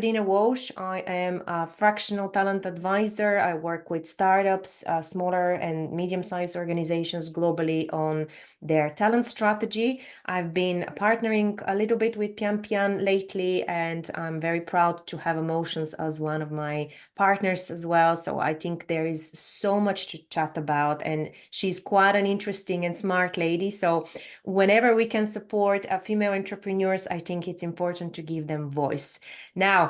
Walsh. I am a fractional talent advisor. I work with startups, smaller and medium-sized organizations globally on their talent strategy. I've been partnering a little bit with Pianpian lately, and I'm very proud to have Amotions as one of my partners as well. So I think there is so much to chat about, and she's quite an interesting and smart lady. So whenever we can support female entrepreneurs, I think it's important to give them voice. Now,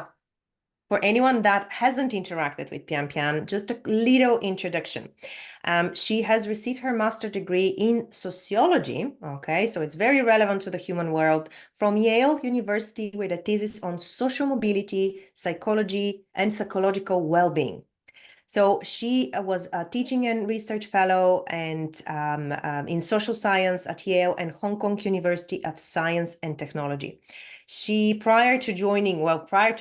for anyone that hasn't interacted with Pianpian, just a little introduction. She has received her master's degree in sociology, okay, so it's very relevant to the human world, from Yale University with a thesis on social mobility, psychology, and psychological well-being. So she was a teaching and research fellow and in social science at Yale and Hong Kong University of Science and Technology. She, prior to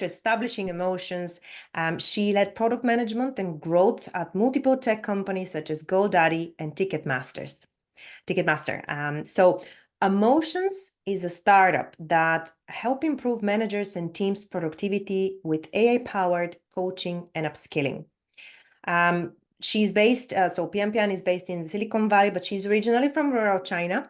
establishing Amotions, she led product management and growth at multiple tech companies such as GoDaddy and Ticketmaster. So Amotions is a startup that help improve managers and teams' productivity with AI-powered coaching and upskilling. She's based, so Pianpian is based in Silicon Valley, but she's originally from rural China.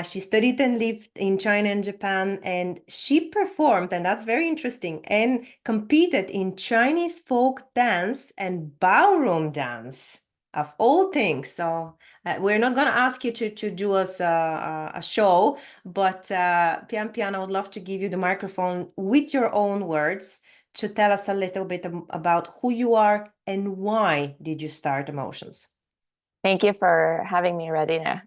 She studied and lived in China and Japan, and she performed, and that's very interesting, and competed in Chinese folk dance and ballroom dance, of all things. So we're not going to ask you to do us a show, but Pianpian, I would love to give you the microphone with your own words to tell us a little bit about who you are and why did you start Amotions. Thank you for having me, Radina.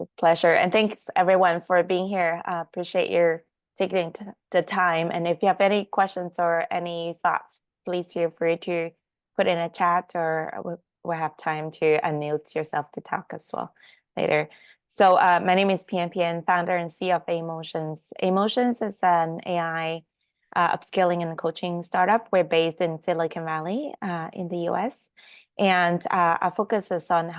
It's a pleasure. And thanks everyone for being here. Appreciate your taking the time. And if you have any questions or any thoughts, please feel free to put in a chat, or we'll have time to unmute yourself to talk as well later. So my name is Pianpian, founder and CEO of Amotions. Amotions is an AI upskilling and coaching startup. We're based in Silicon Valley in the US. And our focus is on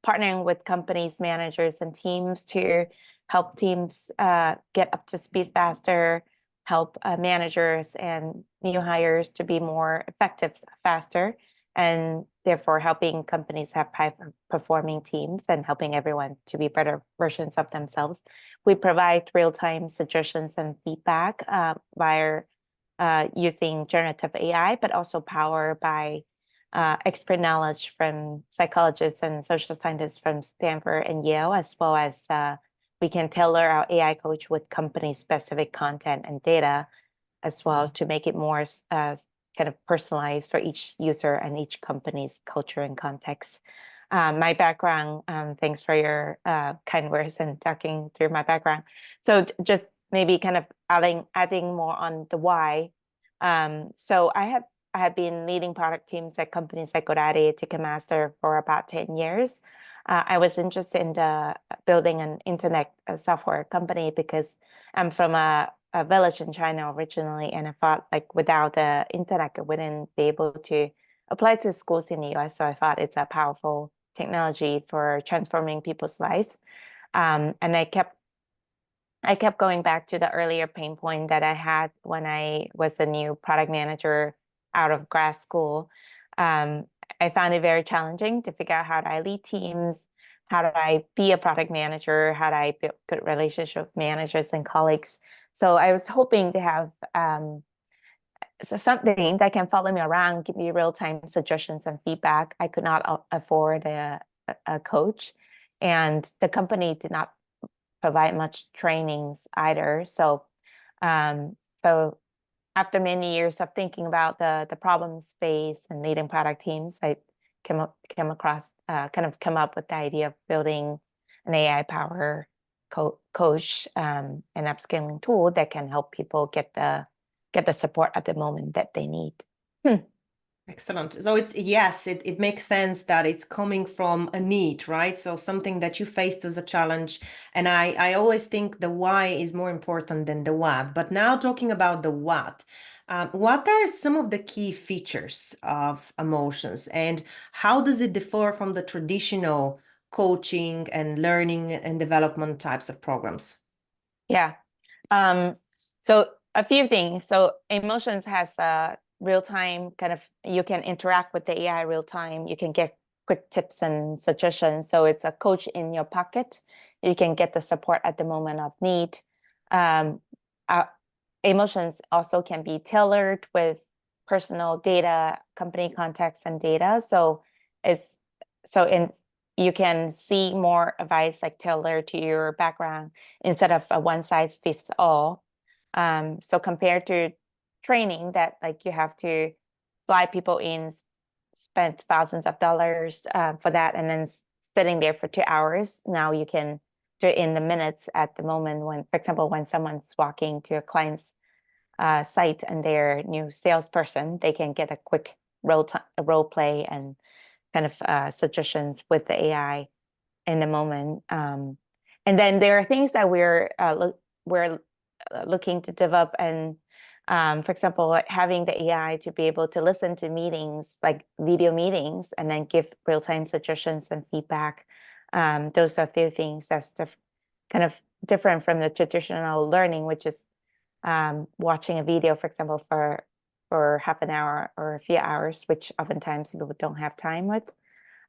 partnering with companies, managers, and teams to help teams get up to speed faster, help managers and new hires to be more effective faster, and therefore helping companies have high-performing teams and helping everyone to be better versions of themselves. We provide real-time suggestions and feedback via using generative AI, but also powered by expert knowledge from psychologists and social scientists from Stanford and Yale, as well as we can tailor our AI coach with company-specific content and data, as well to make it more kind of personalized for each user and each company's culture and context. My background, thanks for your kind words and talking through my background. So just maybe kind of adding more on the why. So I have been leading product teams at companies like GoDaddy, Ticketmaster for about 10 years. I was interested in building an internet software company because I'm from a village in China originally, and I thought like without the internet, I wouldn't be able to apply to schools in the US. So I thought it's a powerful technology for transforming people's lives. And I kept going back to the earlier pain point that I had when I was a new product manager out of grad school. I found it very challenging to figure out how do I lead teams, how do I be a product manager, how do I build good relationships with managers and colleagues. So I was hoping to have something that can follow me around, give me real-time suggestions and feedback. I could not afford a coach, and the company did not provide much trainings either. So after many years of thinking about the problem space and leading product teams, I came up with the idea of building an AI-powered coach and upskilling tool that can help people get the support at the moment that they need. Excellent. So it makes sense that it's coming from a need, right? So something that you faced as a challenge. And I always think the why is more important than the what. But now talking about the what are some of the key features of Amotions, and how does it differ from the traditional coaching and learning and development types of programs? Yeah. So a few things. So Amotions has a real-time kind of, you can interact with the AI real-time. You can get quick tips and suggestions. So it's a coach in your pocket. You can get the support at the moment of need. Amotions also can be tailored with personal data, company context, and data. So you can see more advice like tailored to your background instead of a one size fits all. So compared to training that like you have to fly people in, spend thousands of dollars for that, and then sitting there for 2 hours. Now you can do it in the minutes at the moment when, for example, when someone's walking to a client's site and they're a new salesperson, they can get a quick role play and kind of suggestions with the AI in the moment. And then there are things that we're looking to develop, and for example, like having the AI to be able to listen to meetings, like video meetings, and then give real-time suggestions and feedback. Those are a few things that's kind of different from the traditional learning, which is watching a video, for example, for half an hour or a few hours, which oftentimes people don't have time with.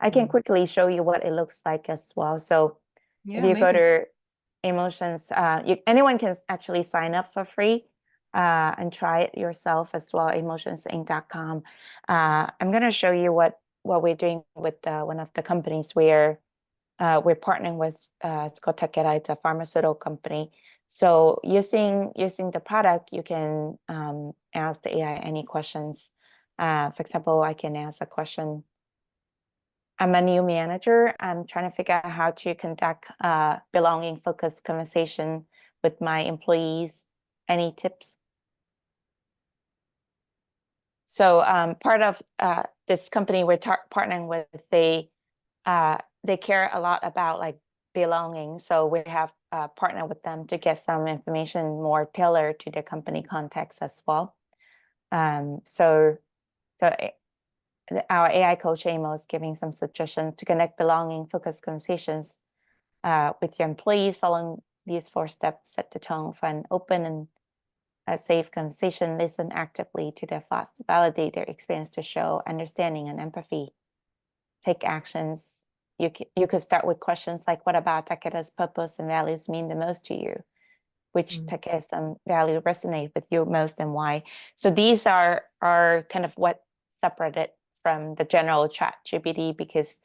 I can quickly show you what it looks like as well. So Yeah, if you amazing. go to Amotions, anyone can actually sign up for free and try it yourself as well, amotionsinc.com. I'm going to show you what we're doing with one of the companies we're partnering with. It's called Takeda. It's a pharmaceutical company. So using the product, you can ask the AI any questions. For example, I can ask a question. I'm a new manager. I'm trying to figure out how to conduct belonging-focused conversation with my employees. Any tips? So part of this company we're partnering with, they care a lot about like belonging. So we have partnered with them to get some information more tailored to the company context as well. So our AI coach Amo is giving some suggestions to connect belonging-focused conversations with your employees. Following these 4 steps, set the tone for an open and a safe conversation. Listen actively to their thoughts, validate their experience to show understanding and empathy. Take actions. You could start with questions like, what about Takeda's purpose and values mean the most to you? Which Takeda's value resonate with you most and why? So these are kind of what separated from the general ChatGPT, because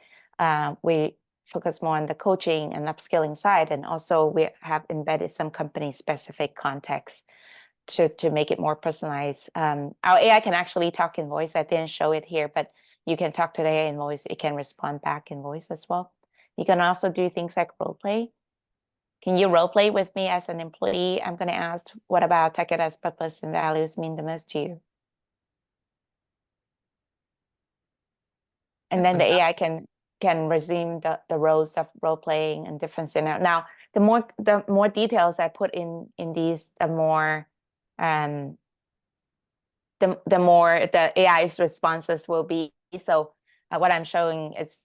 we focus more on the coaching and upskilling side, and also we have embedded some company-specific context to make it more personalized. Our AI can actually talk in voice. I didn't show it here, but you can talk to the AI in voice. It can respond back in voice as well. You can also do things like role play. Can you role play with me as an employee? I'm going to ask, what about Takeda's purpose and values mean the most to you? And then the AI can resume the roles of role playing and different scenarios. Now, the more details I put in these, the more the AI's responses will be. So what I'm showing is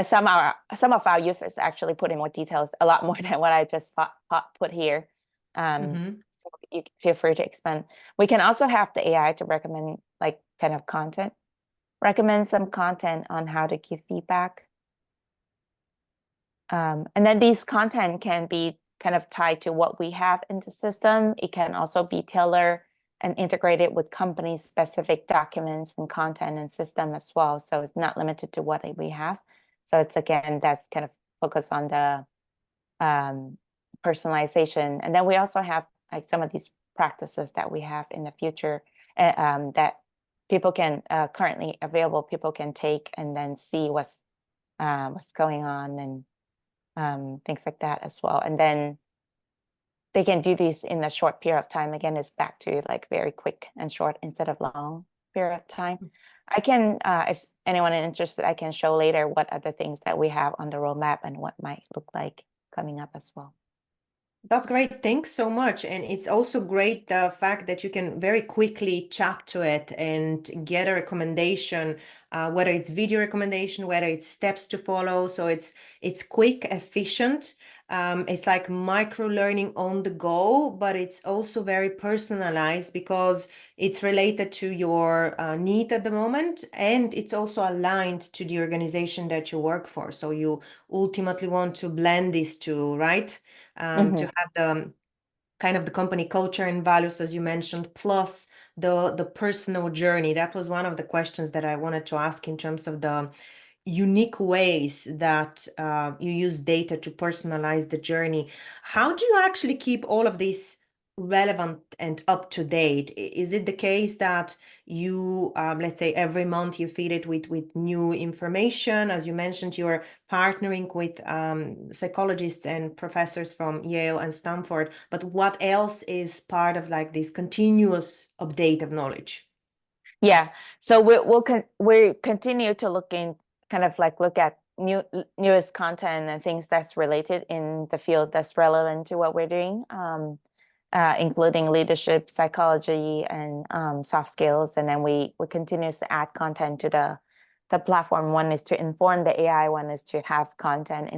some of our users actually put in more details, a lot more than what I just put here. So you feel free to expand. We can also have the AI to recommend like kind of content, recommend some content on how to give feedback. And then these content can be kind of tied to what we have in the system. It can also be tailored and integrated with company-specific documents and content and system as well. So it's not limited to what we have. So it's, again, that's kind of focused on the personalization. And then we also have like some of these practices that we have in the future that people can currently available, people can take and then see what's going on and things like that as well. And then they can do these in a short period of time. Again, it's back to like very quick and short instead of long period of time. I can, if anyone is interested, I can show later what other things that we have on the roadmap and what might look like coming up as well. That's great. Thanks so much. And it's also great the fact that you can very quickly chat to it and get a recommendation, whether it's video recommendation, whether it's steps to follow. So it's quick, efficient. It's like micro learning on the go, but it's also very personalized because it's related to your need at the moment, and it's also aligned to the organization that you work for. So you ultimately want to blend these two, right? To have the kind of the company culture and values, as you mentioned, plus the personal journey. That was one of the questions that I wanted to ask in terms of the unique ways that you use data to personalize the journey. How do you actually keep all of this relevant and up to date? Is it the case that you, let's say, every month you feed it with new information? As you mentioned, you're partnering with psychologists and professors from Yale and Stanford, but what else is part of like this continuous update of knowledge? Yeah, so we continue to look at newest content and things that's related in the field that's relevant to what we're doing, including leadership, psychology, and soft skills. And then we continue to add content to the platform. One is to inform the AI. One is to have content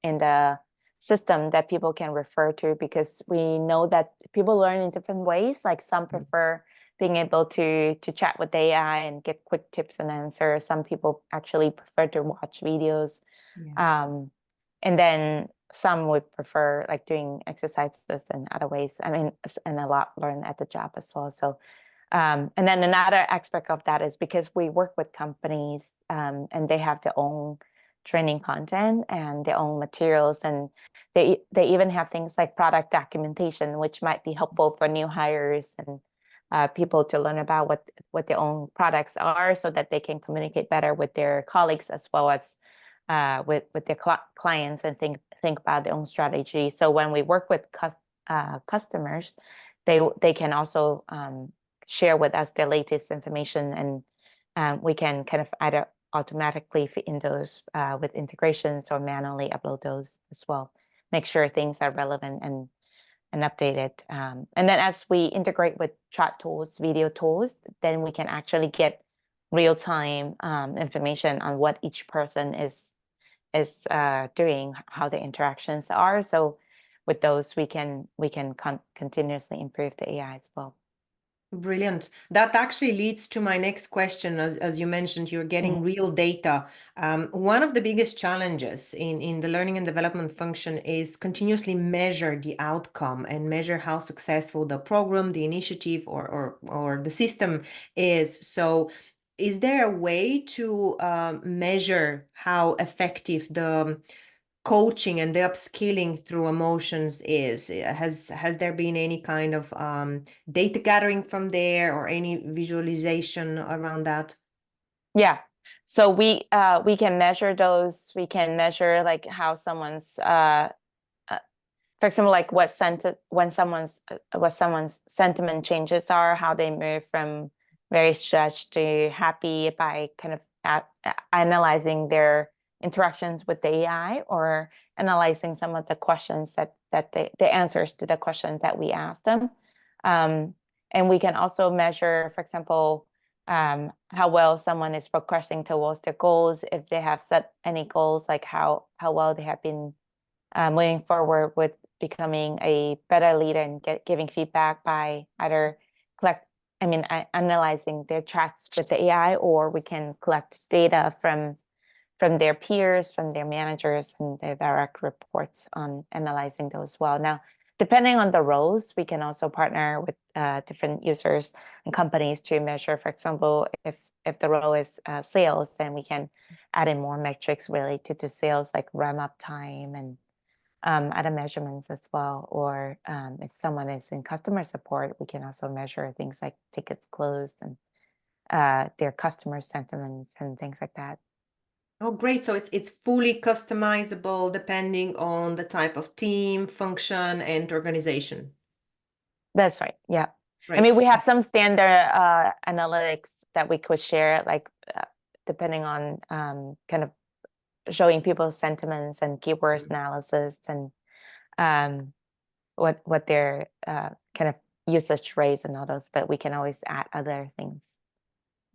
in the system that people can refer to, because we know that people learn in different ways. Like some prefer being able to chat with the AI and get quick tips and answers. Some people actually prefer to watch videos. Yeah. And then some would prefer like doing exercises and other ways. I mean, and a lot learn at the job as well. So, and then another aspect of that is because we work with companies, and they have their own training content and their own materials, and they even have things like product documentation, which might be helpful for new hires and people to learn about what their own products are, so that they can communicate better with their colleagues as well as with their clients, and think about their own strategy. So when we work with customers, they can also share with us their latest information, and we can kind of either automatically fit in those with integrations or manually upload those as well. Make sure things are relevant and updated. And then as we integrate with chat tools, video tools, then we can actually get real-time information on what each person is doing, how the interactions are. So with those, we can continuously improve the AI as well. Brilliant. That actually leads to my next question. As you mentioned, you're getting real data. One of the biggest challenges in the learning and development function is continuously measure the outcome and measure how successful the program, the initiative, or the system is. So is there a way to measure how effective the coaching and the upskilling through Amotions is? Has there been any kind of data gathering from there or any visualization around that? Yeah. So we can measure those. We can measure like how someone's for example, like what someone's sentiment changes are, how they move from very stressed to happy by kind of analyzing their interactions with the AI, or analyzing some of the questions that the answers to the questions that we asked them. And we can also measure, for example, how well someone is progressing towards their goals, if they have set any goals, like how well they have been moving forward with becoming a better leader, and giving feedback by either analyzing their chats with the AI, or we can collect data from their peers, from their managers, and their direct reports on analyzing those well. Now, depending on the roles, we can also partner with different users and companies to measure. For example, if the role is sales, then we can add in more metrics related to sales, like ramp-up time and other measurements as well. Or if someone is in customer support, we can also measure things like tickets closed and their customer sentiments and things like that. Oh, great. So it's fully customizable depending on the type of team, function, and organization. That's right. Yeah. I mean, Great. we have some standard analytics that we could share, like depending on kind of showing people's sentiments and keywords analysis, and what their kind of usage rates and all those, but we can always add other things.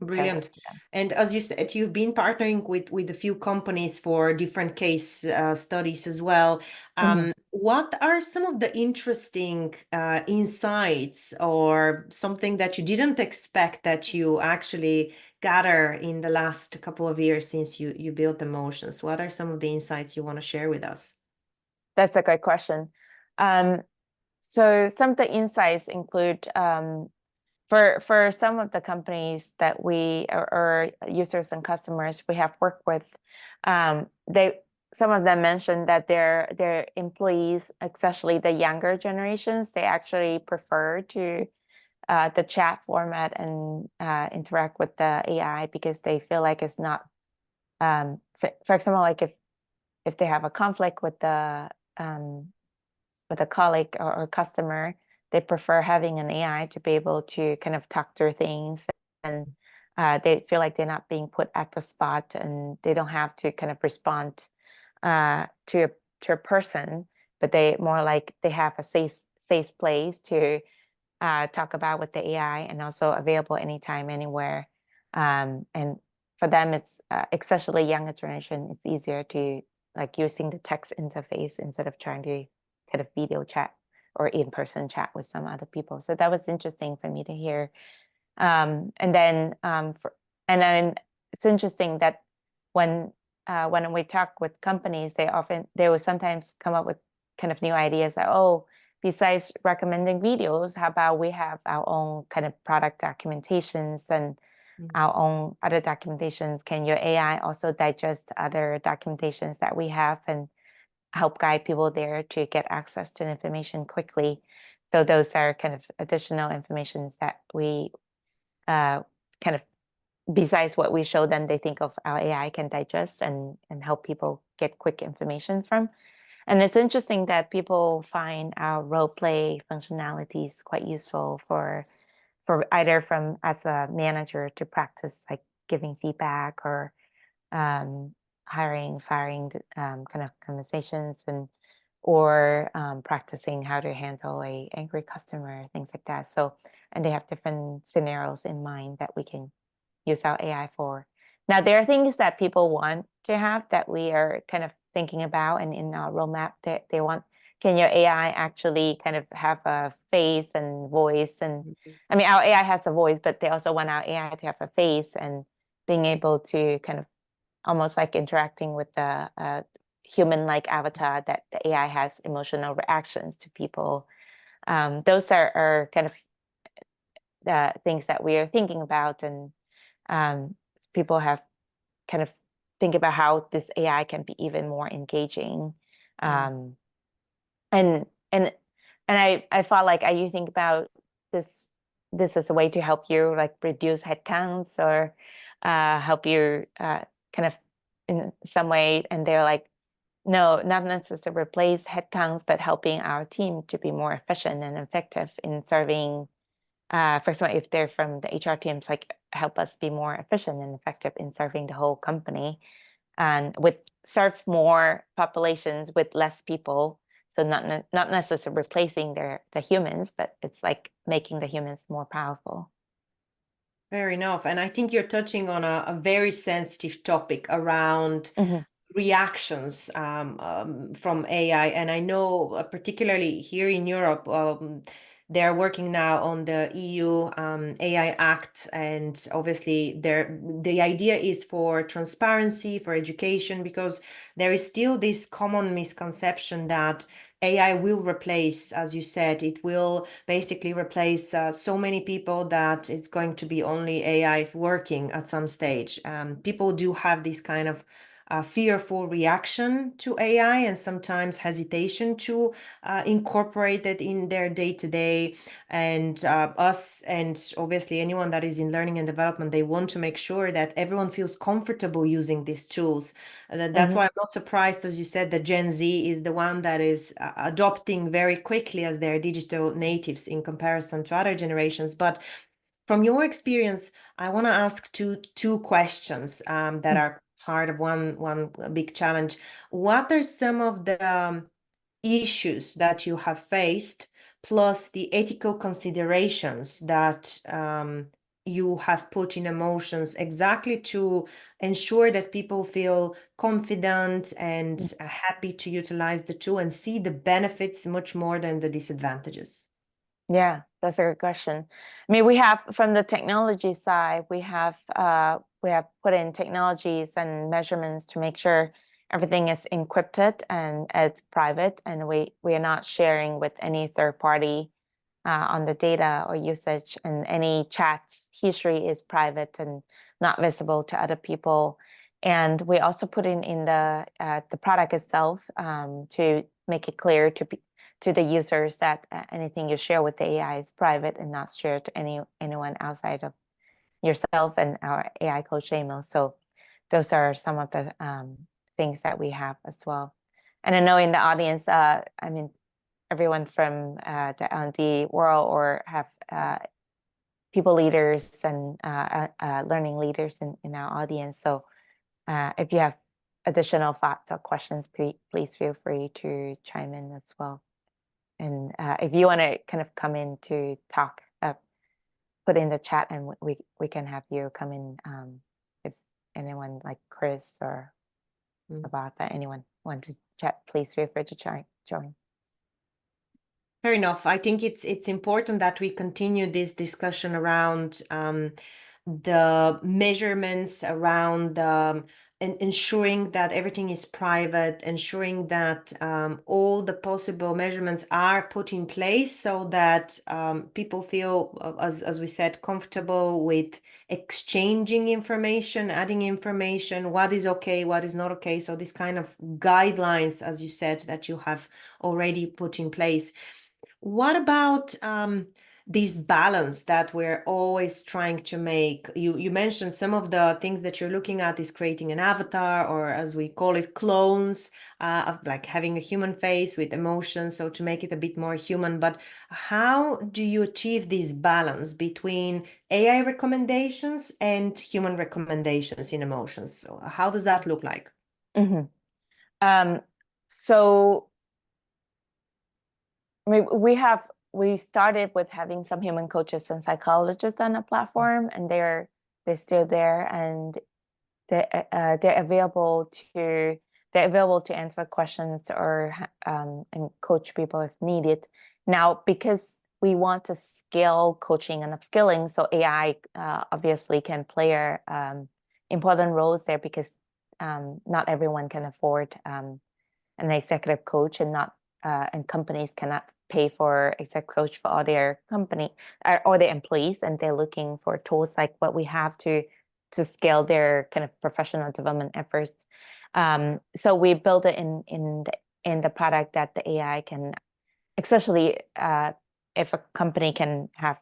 tailor Brilliant. to them. And as you said, you've been partnering with a few companies for different case studies as well. Mhm. What are some of the interesting insights or something that you didn't expect that you actually gather in the last couple of years since you built Amotions? What are some of the insights you want to share with us? That's a great question. So some of the insights include for some of the companies that we or users and customers we have worked with, some of them mentioned that their employees, especially the younger generations, they actually prefer to the chat format and interact with the AI because they feel like it's not, for example, like if they have a conflict with a colleague or customer, they prefer having an AI to be able to kind of talk through things, and they feel like they're not being put at the spot and they don't have to kind of respond to a person, but they more like they have a safe place to talk about with the AI and also available anytime, anywhere. And for them, it's especially younger generation, it's easier to like using the text interface instead of trying to kind of video chat or in-person chat with some other people. So that was interesting for me to hear. And then it's interesting that when we talk with companies, they will sometimes come up with kind of new ideas like, oh, besides recommending videos, how about we have our own kind of product documentations and our own other documentations? Can your AI also digest other documentations that we have and help guide people there to get access to the information quickly? So those are kind of additional informations that we kind of, besides what we show them, they think of our AI can digest and help people get quick information from. And it's interesting that people find our role play functionalities quite useful for either from as a manager to practice like giving feedback or hiring, firing kind of conversations, and or practicing how to handle a angry customer, things like that. So, and they have different scenarios in mind that we can use our AI for. Now, there are things that people want to have that we are kind of thinking about, and in our roadmap, they want, can your AI actually kind of have a face and voice? And I mean, our AI has a voice, but they also want our AI to have a face and being able to kind of almost like interacting with the human-like avatar, that the AI has emotional reactions to people. Those are kind of the things that we are thinking about, and people have kind of think about how this AI can be even more engaging. And I felt like you think about this as a way to help you like reduce headcounts or help you kind of in some way, and they're like, no, not necessarily replace headcounts, but helping our team to be more efficient and effective in serving. For example, if they're from the HR teams, like help us be more efficient and effective in serving the whole company, and with serve more populations with less people. So not necessarily replacing the humans, but it's like making the humans more powerful. Fair enough. And I think you're touching on a very sensitive topic around Mhm. reactions from AI. And I know particularly here in Europe, they're working now on the EU AI Act. And obviously the idea is for transparency, for education, because there is still this common misconception that AI will replace, as you said, it will basically replace so many people that it's going to be only AI working at some stage. People do have this kind of fearful reaction to AI and sometimes hesitation to incorporate it in their day-to-day. And us, and obviously anyone that is in learning and development, they want to make sure that everyone feels comfortable using these tools. That's why I'm not surprised, as you said, that Gen Z is the one that is adopting very quickly as their digital natives in comparison to other generations. But from your experience, I want to ask two questions that are part of one big challenge. What are some of the issues that you have faced, plus the ethical considerations that you have put in Amotions exactly to ensure that people feel confident and happy to utilize the tool and see the benefits much more than the disadvantages? Yeah, that's a good question. I mean, we have from the technology side, we have put in technologies and measurements to make sure everything is encrypted and it's private, and we are not sharing with any third party on the data or usage, and any chat history is private and not visible to other people. And we also put in the product itself to make it clear to the users that anything you share with the AI is private and not shared to anyone outside of yourself and our AI coach Amo. So those are some of the things that we have as well. And I know in the audience, I mean, everyone from the L&D world or have people leaders and learning leaders in our audience. So if you have additional thoughts or questions, please feel free to chime in as well. And if you want to kind of come in to talk, put in the chat and we can have you come in if anyone like Chris or about that, anyone want to chat, please feel free to join. Fair enough. I think it's important that we continue this discussion around the measurements, around ensuring that everything is private, ensuring that all the possible measurements are put in place so that people feel, as we said, comfortable with exchanging information, adding information, what is okay, what is not okay. So this kind of guidelines, as you said, that you have already put in place. What about this balance that we're always trying to make? You mentioned some of the things that you're looking at is creating an avatar, or as we call it, clones, of like having a human face with emotions, so to make it a bit more human. But how do you achieve this balance between AI recommendations and human recommendations in Amotions? So how does that look like? So I mean, we started with having some human coaches and psychologists on the platform, and they're still there, and they're available to answer questions or and coach people if needed. Now, because we want to scale coaching and upskilling, so AI obviously can play important roles there, because not everyone can afford an executive coach, and companies cannot pay for exec coach for all their company or their employees, and they're looking for tools like what we have to scale their kind of professional development efforts. So we built it in the product that the AI can, especially if a company can have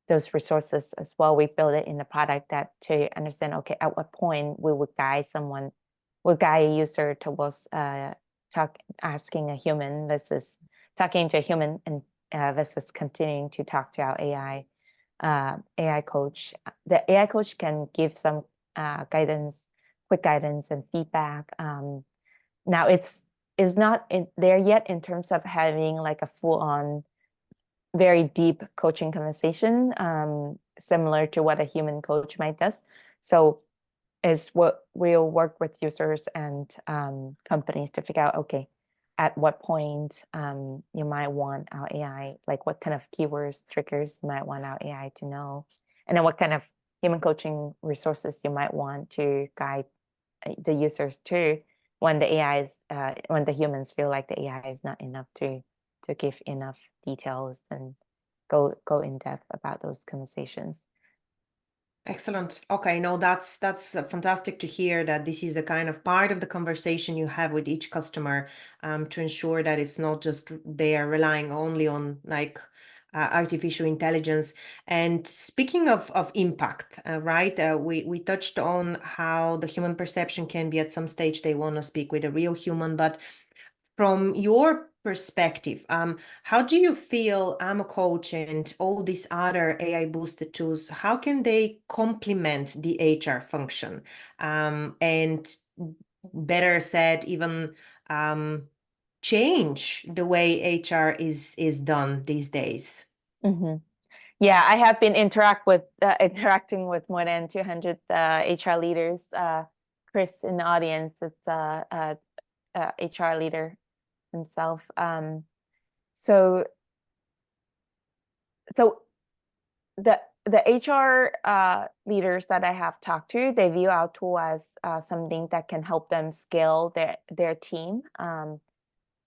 those resources as well. We build it in the product that to understand, okay, at what point we would guide a user towards asking a human versus talking to a human, and versus continuing to talk to our AI coach. The AI coach can give some quick guidance and feedback. Now it's not there yet in terms of having like a full-on, very deep coaching conversation, similar to what a human coach might do. So is what we'll work with users and companies to figure out, okay, at what point you might want our AI, like what kind of keywords, triggers you might want our AI to know, and then what kind of human coaching resources you might want to guide the users to when when the humans feel like the AI is not enough to give enough details and go in depth about those conversations. Excellent. Okay, no, that's fantastic to hear that this is the kind of part of the conversation you have with each customer, to ensure that it's not just they are relying only on like artificial intelligence. And speaking of impact, right? We touched on how the human perception can be at some stage they want to speak with a real human, but from your perspective, how do you feel Amo Coach and all these other AI boosted tools, how can they complement the HR function? And better said, even change the way HR is done these days? Yeah, I have been interacting with more than 200 HR leaders. Chris in the audience is HR leader himself. So so the HR leaders that I have talked to, they view our tool as something that can help them scale their team.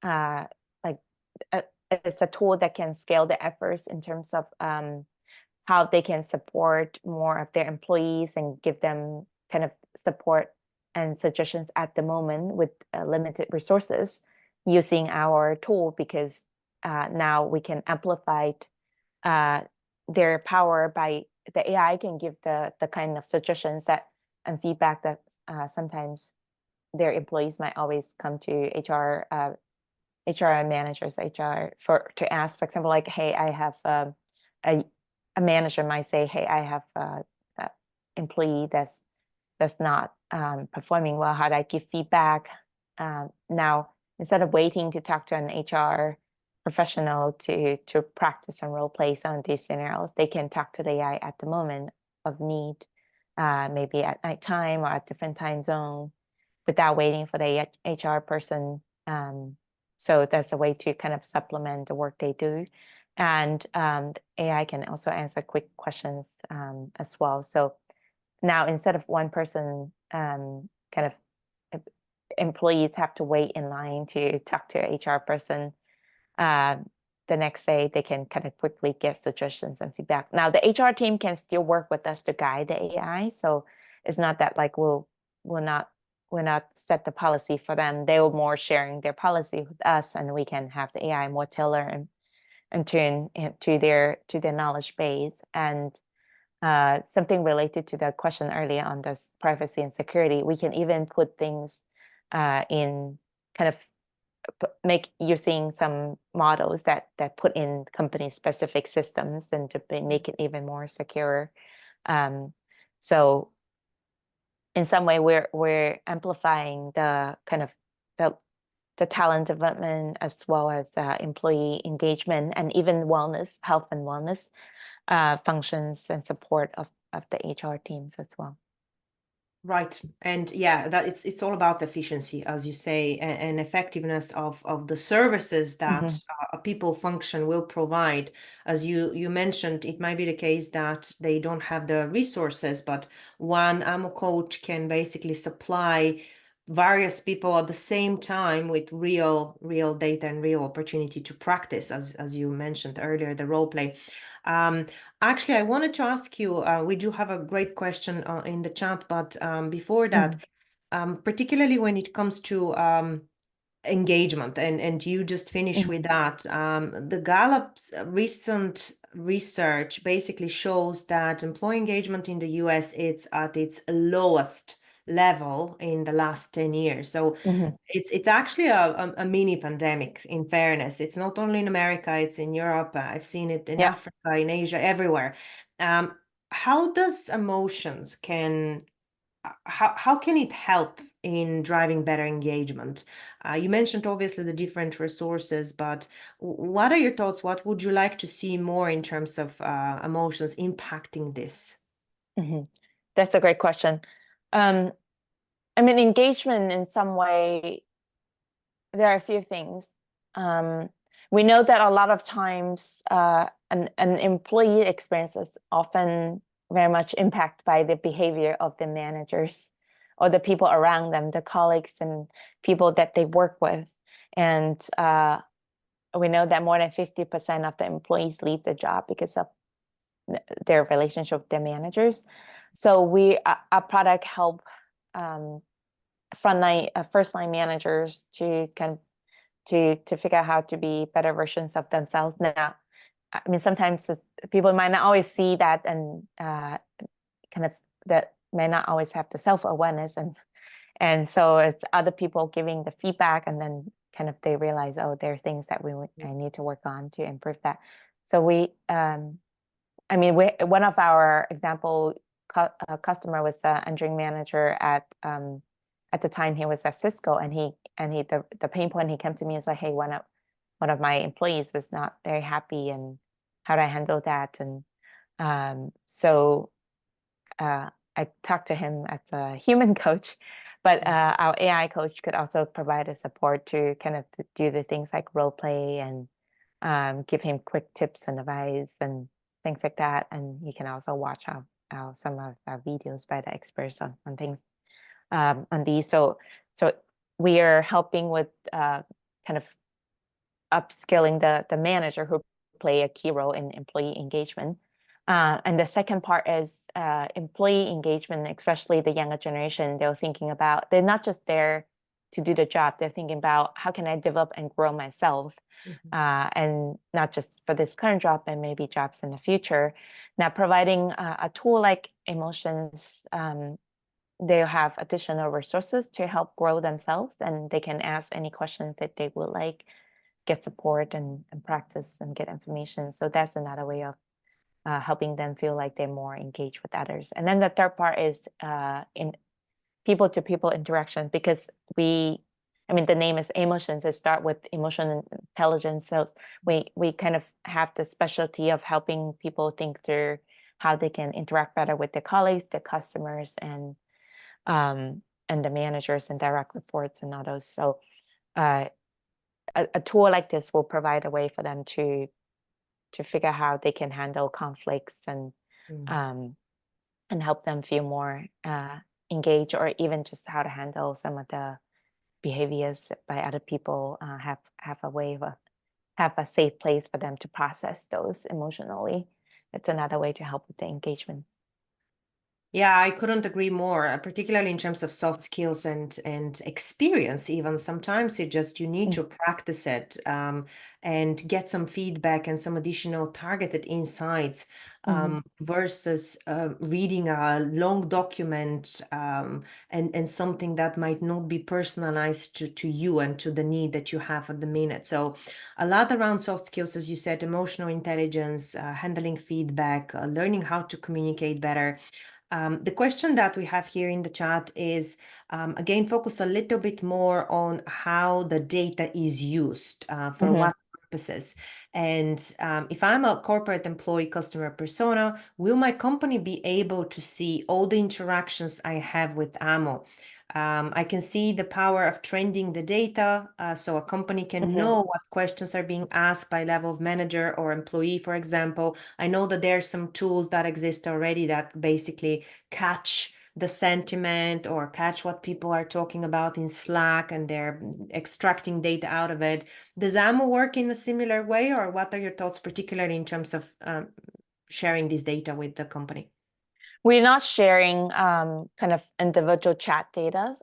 Like it's a tool that can scale the efforts in terms of how they can support more of their employees and give them kind of support and suggestions at the moment with limited resources using our tool, because now we can amplify their power by the AI can give the kind of suggestions that and feedback that sometimes their employees might always come to HR managers, HR to ask, for example, like, hey, I have a manager might say, hey, I have a employee that's not performing well. How do I give feedback? Now, instead of waiting to talk to an HR professional to practice and role play some of these scenarios, they can talk to the AI at the moment of need, maybe at nighttime or at different time zone, without waiting for the HR person. So that's a way to kind of supplement the work they do. And AI can also answer quick questions as well. So now instead of one person kind of employees have to wait in line to talk to an HR person, the next day they can kind of quickly get suggestions and feedback. Now the HR team can still work with us to guide the AI. So it's not that like we'll not set the policy for them. They will more sharing their policy with us, and we can have the AI more tailor and tune to their knowledge base. And something related to the question earlier on this privacy and security, we can even put things in kind of make using some models that put in company specific systems and to make it even more secure. So in some way we're amplifying the kind of the talent development as well as employee engagement and even wellness, health and wellness functions and support of the HR teams as well. Right. And yeah, that it's all about efficiency, as you say, and effectiveness of the services that a people function will provide. As you mentioned, it might be the case that they don't have the resources, but one Amo Coach can basically supply various people at the same time with real data and real opportunity to practice, as you mentioned earlier, the role play. Actually, I wanted to ask you, we do have a great question in the chat, but before that, particularly when it comes to engagement, and you just finished with that, the Gallup's recent research basically shows that employee engagement in the US, it's at its lowest level in the last 10 years. So it's actually a mini pandemic, in fairness. It's not only in America, it's in Europe. I've seen it in Africa, in Asia, everywhere. How does Amotions how can it help in driving better engagement? You mentioned obviously the different resources, but what are your thoughts? What would you like to see more in terms of Amotions impacting this? That's a great question. I mean, engagement in some way, there are a few things. We know that a lot of times an employee experience is often very much impacted by the behavior of the managers or the people around them, the colleagues and people that they work with. And we know that more than 50% of the employees leave the job because of their relationship with their managers. So our product help first line managers to figure out how to be better versions of themselves. Now, I mean, sometimes people might not always see that, and kind of that may not always have the self-awareness, and so it's other people giving the feedback, and then kind of they realize, oh, there are things that I need to work on to improve that. So I mean, one of our example customer was the engineering manager at the time he was at Cisco, and the pain point, he came to me and said, hey, one of my employees was not very happy, and how do I handle that? And So I talked to him as a human coach, but our AI coach could also provide a support to kind of do the things like role play and give him quick tips and advice and things like that. And he can also watch some of our videos by the experts on things on these. So we are helping with kind of upskilling the manager who play a key role in employee engagement. And the second part is employee engagement, especially the younger generation. They're not just there to do the job. They're thinking about how can I develop and grow myself, and not just for this current job, and maybe jobs in the future. Now, providing a tool like Amotions, they'll have additional resources to help grow themselves, and they can ask any questions that they would like, get support and practice and get information. So that's another way of helping them feel like they're more engaged with others. And then the third part is in people-to-people interaction, because the name is Amotions. It starts with emotional intelligence. So we kind of have the specialty of helping people think through how they can interact better with their colleagues, their customers, and the managers and direct reports and all those. So a tool like this will provide a way for them to figure out how they can handle conflicts and help them feel more engaged, or even just how to handle some of the behaviors by other people. Have a way of have a safe place for them to process those emotionally. It's another way to help with the engagement. Yeah, I couldn't agree more, particularly in terms of soft skills and experience. Even sometimes you need to practice it, and get some feedback and some additional targeted insights, versus reading a long document, and something that might not be personalized to you and to the need that you have at the minute. So a lot around soft skills, as you said, emotional intelligence, handling feedback, learning how to communicate better. The question that we have here in the chat is, again, focus a little bit more on how the data is used, for what purposes. And if I'm a corporate employee customer persona, will my company be able to see all the interactions I have with Amo? I can see the power of trending the data, so a company can know what questions are being asked by level of manager or employee, for example. I know that there are some tools that exist already that basically catch the sentiment or catch what people are talking about in Slack, and they're extracting data out of it. Does Amo work in a similar way, or what are your thoughts, particularly in terms of sharing this data with the company? We're not sharing kind of individual chat data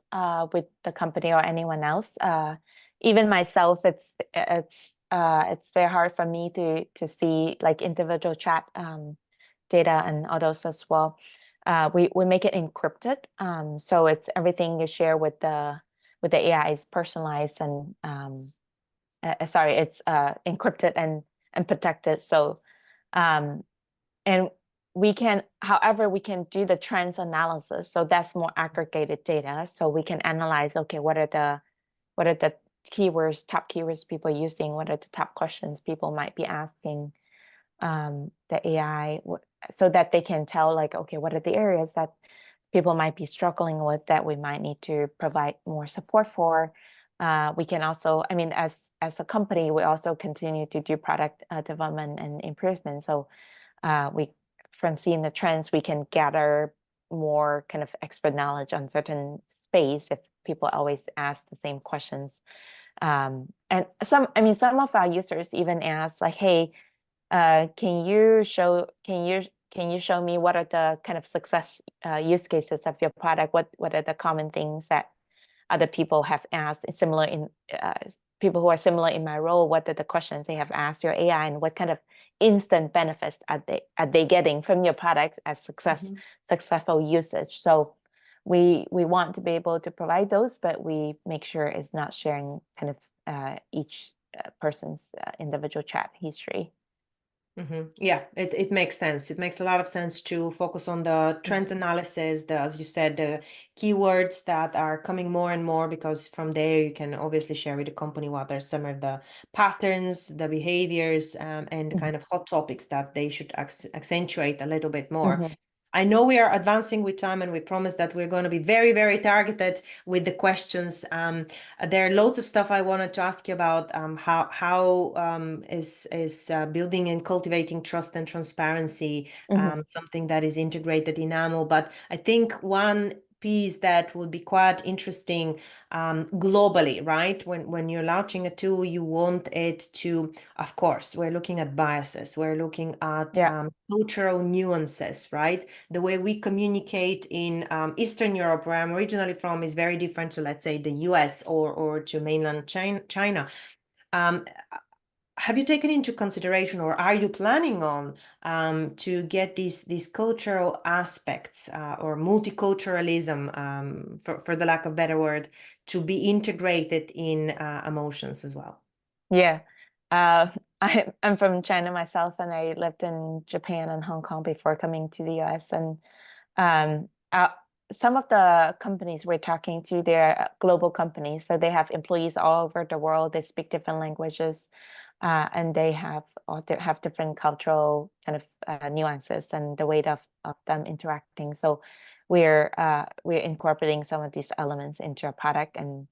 with the company or anyone else. Even myself, it's very hard for me to see like individual chat data and others as well. We make it encrypted, so it's everything you share with the AI is personalized and it's encrypted and protected. So and however, we can do the trends analysis. So that's more aggregated data. So we can analyze, okay, what are the keywords, top keywords people are using? What are the top questions people might be asking the AI, so that they can tell, like, okay, what are the areas that people might be struggling with that we might need to provide more support for. We can also, as a company, we also continue to do product development and improvement. So from seeing the trends, we can gather more kind of expert knowledge on certain space if people always ask the same questions. And some of our users even ask, like, hey, can you show me what are the kind of success use cases of your product? What are the common things that other people have asked, people who are similar in my role? What are the questions they have asked your AI, and what kind of instant benefits are they getting from your product as successful usage? So we want to be able to provide those, but we make sure it's not sharing kind of each person's individual chat history. Yeah, it makes sense. It makes a lot of sense to focus on the trend analysis, as you said, the keywords that are coming more and more, because from there you can obviously share with the company what are some of the patterns, the behaviors, and kind of hot topics that they should accentuate a little bit more. Mhm. I know we are advancing with time, and we promise that we're going to be very, very targeted with the questions. There are loads of stuff I wanted to ask you about. How is building and cultivating trust and transparency Mhm. something that is integrated in Amo? But I think one piece that would be quite interesting globally, right? When you're launching a tool, you want it to, of course, we're looking at biases, we're looking at Yeah. cultural nuances, right? The way we communicate in Eastern Europe, where I'm originally from, is very different to, let's say, the US or to mainland China. Um, have you taken into consideration, or are you planning on to get these cultural aspects or multiculturalism, for the lack of better word, to be integrated in Amotions as well? Yeah. I'm from China myself, and I lived in Japan and Hong Kong before coming to the US. And um, uh, some of the companies we're talking to, they're global companies. So they have employees all over the world. They speak different languages, and they have different cultural kind of nuances and the way of them interacting. So we're incorporating some of these elements into our product, and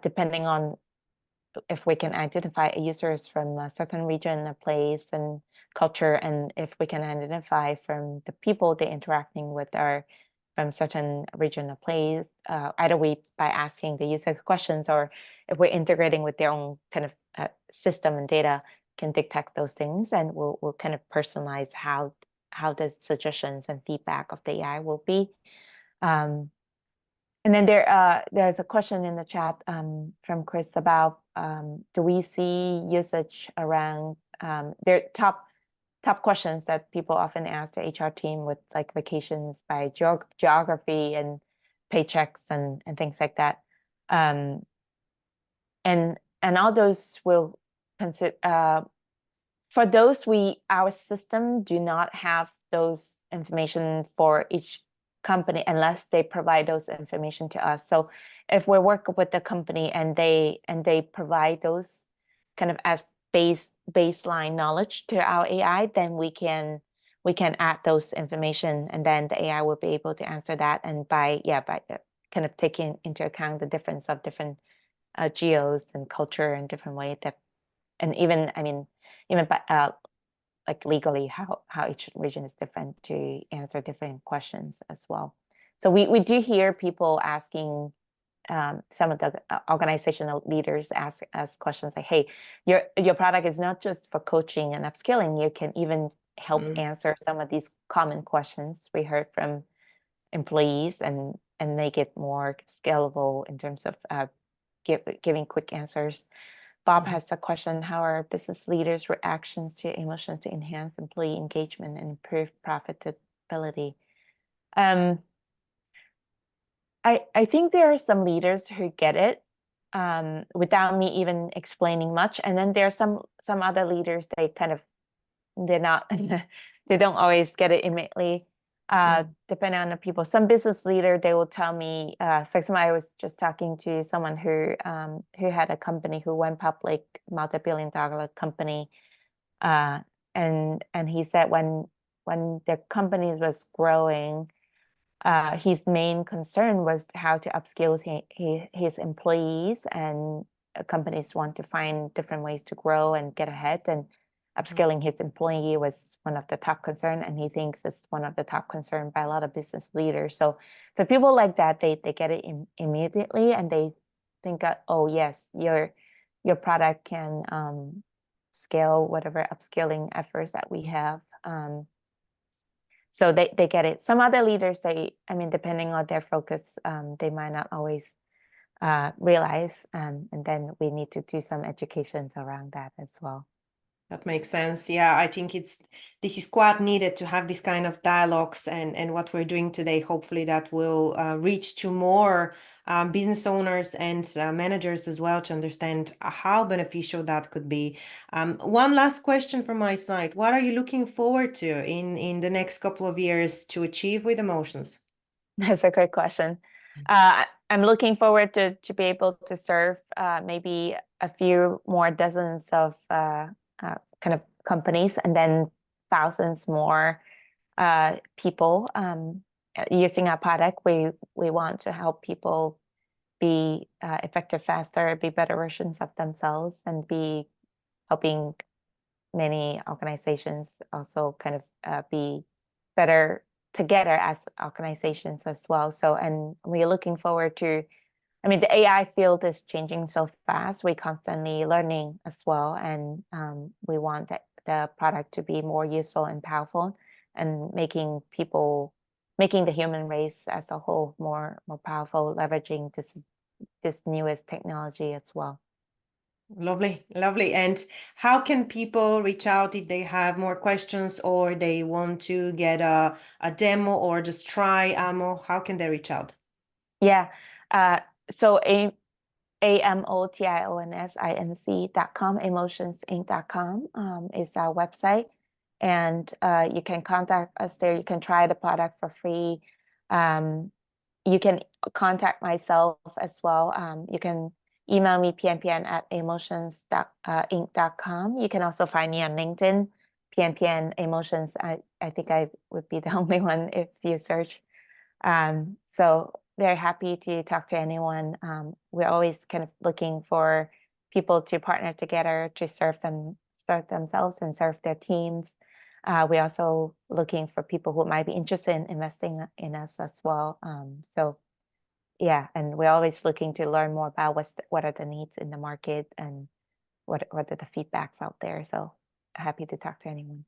depending on if we can identify users from a certain region, a place, and culture, and if we can identify from the people they're interacting with are from certain region or place, either way by asking the user questions, or if we're integrating with their own kind of system and data, can detect those things, and we'll kind of personalize how the suggestions and feedback of the AI will be. And then there's a question in the chat from Chris about do we see usage around their top questions that people often ask the HR team with, like vacations by geography and paychecks and things like that. And all those will consider for those, our system do not have those information for each company unless they provide those information to us. So if we work with the company and they provide those kind of as baseline knowledge to our AI, then we can add those information, and then the AI will be able to answer that. And by kind of taking into account the difference of different geos and culture and different way that, and even, I mean, even by like legally how each region is different to answer different questions as well. So we do hear people asking, some of the organizational leaders ask questions like, hey, your product is not just for coaching and upskilling, you can even help answer some of these common questions we heard from employees, and make it more scalable in terms of giving quick answers. Bob has a question: how are business leaders' reactions to Amotions to enhance employee engagement and improve profitability? I think there are some leaders who get it without me even explaining much, and then there are some other leaders, they're not they don't always get it immediately. Depending on the people. Some business leader, they will tell me, for example, I was just talking to someone who had a company who went public, multi-billion-dollar company, and he said when the company was growing, his main concern was how to upskill his employees, and companies want to find different ways to grow and get ahead, and upskilling his employee was one of the top concern, and he thinks it's one of the top concern by a lot of business leaders. So for people like that, they get it immediately, and they think, oh yes, your product can scale whatever upskilling efforts that we have. So they get it. Some other leaders, I mean, depending on their focus, they might not always realize, and then we need to do some educations around that as well. That makes sense. Yeah, I think this is quite needed to have this kind of dialogues, and what we're doing today, hopefully that will reach to more business owners and managers as well to understand how beneficial that could be. One last question from my side. What are you looking forward to in the next couple of years to achieve with Amotions? That's a great question. I'm looking forward to be able to serve maybe a few more dozens of kind of companies, and then thousands more people using our product. We want to help people be effective faster, be better versions of themselves, and be helping many organizations also kind of be better together as organizations as well. So, and we're looking forward to, I mean, the AI field is changing so fast. We're constantly learning as well. And we want the product to be more useful and powerful, and making the human race as a whole more powerful, leveraging this newest technology as well. Lovely, lovely. And how can people reach out if they have more questions or they want to get a demo or just try Amo? How can they reach out? Yeah. So amotionsinc.com, amotionsinc.com is our website. And you can contact us there. You can try the product for free. You can contact myself as well. You can email me, Pianpian at amotions.inc.com. You can also find me on LinkedIn, Pianpian Amotions. I think I would be the only one if you search. So very happy to talk to anyone. We're always kind of looking for people to partner together to serve themselves and serve their teams. We're also looking for people who might be interested in investing in us as well. So yeah, and we're always looking to learn more about what are the needs in the market, and what are the feedbacks out there. So happy to talk to anyone.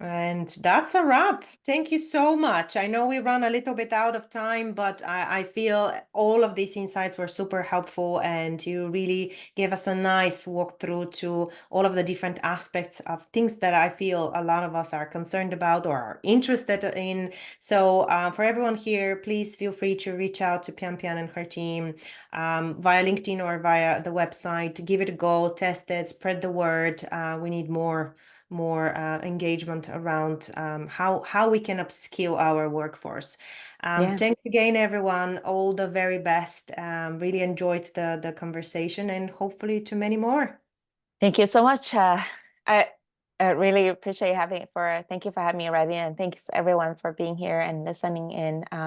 And that's a wrap. Thank you so much. I know we run a little bit out of time, but I feel all of these insights were super helpful, and you really gave us a nice walkthrough to all of the different aspects of things that I feel a lot of us are concerned about or are interested in. So for everyone here, please feel free to reach out to Pianpian and her team via LinkedIn or via the website. Give it a go, test it, spread the word. We need more engagement around how we can upskill our workforce. Yeah. Thanks again, everyone. All the very best. Really enjoyed the conversation, and hopefully to many more. Thank you so much. I really appreciate thank you for having me, Ravi, and thanks everyone for being here and listening in.